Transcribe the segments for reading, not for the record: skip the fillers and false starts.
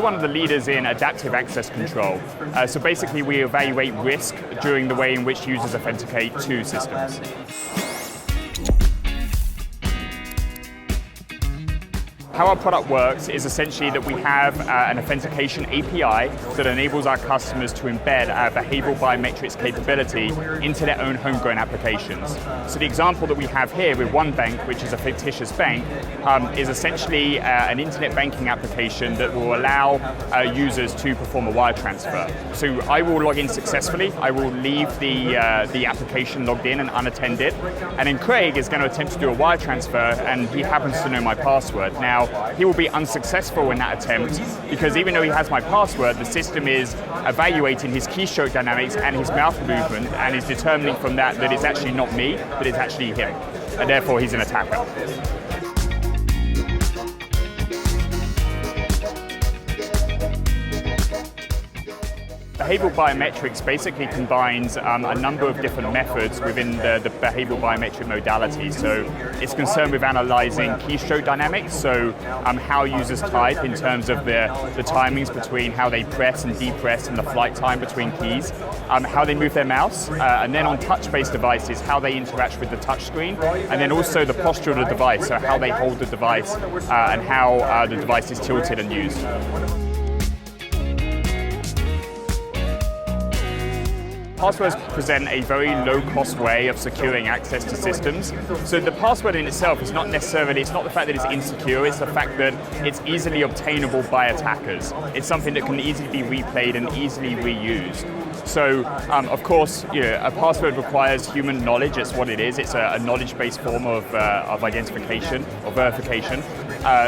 one of the leaders in adaptive access control. So basically we evaluate risk during the way in which users authenticate to systems. How our product works is essentially that we have an authentication API that enables our customers to embed our behavioral biometrics capability into their own homegrown applications. So the example that we have here with one bank, which is a fictitious bank, is essentially an internet banking application that will allow users to perform a wire transfer. So I will log in successfully, I will leave the application logged in and unattended, and then Craig is going to attempt to do a wire transfer, and he happens to know my password. Now, he will be unsuccessful in that attempt because even though he has my password, the system is evaluating his keystroke dynamics and his mouth movement and is determining from that that it's actually not me, but it's actually him. And therefore, he's an attacker. Behavioral biometrics basically combines a number of different methods within the behavioral biometric modality. So it's concerned with analyzing keystroke dynamics, so how users type in terms of the timings between how they press and depress and the flight time between keys, how they move their mouse, and then on touch-based devices, how they interact with the touch screen, and then also the posture of the device, so how they hold the device and how the device is tilted and used. Passwords present a very low-cost way of securing access to systems. So the password in itself is not necessarily, it's not the fact that it's insecure, it's the fact that it's easily obtainable by attackers. It's something that can easily be replayed and easily reused. So, of course, a password requires human knowledge. It's what it is. It's a knowledge-based form of identification or verification.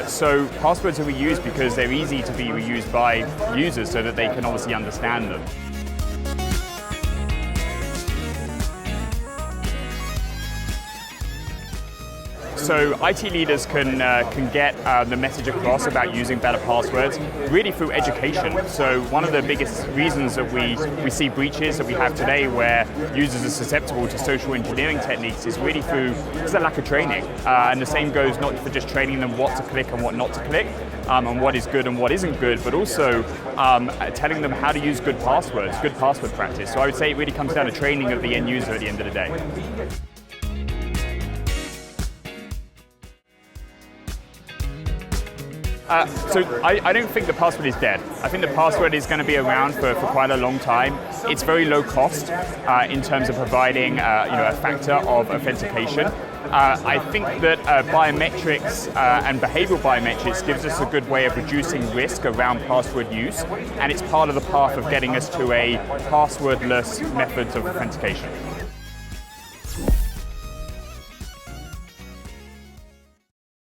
So passwords are reused because they're easy to be reused by users so that they can obviously understand them. So IT leaders can get the message across about using better passwords really through education. So one of the biggest reasons that we see breaches that we have today where users are susceptible to social engineering techniques is really through the lack of training. And the same goes not for just training them what to click and what not to click, and what is good and what isn't good, but also telling them how to use good passwords, good password practice. So I would say it really comes down to training of the end user at the end of the day. So I don't think the password is dead. I think the password is going to be around for quite a long time. It's very low cost in terms of providing a factor of authentication. I think that biometrics and behavioral biometrics gives us a good way of reducing risk around password use, and it's part of the path of getting us to a passwordless methods of authentication.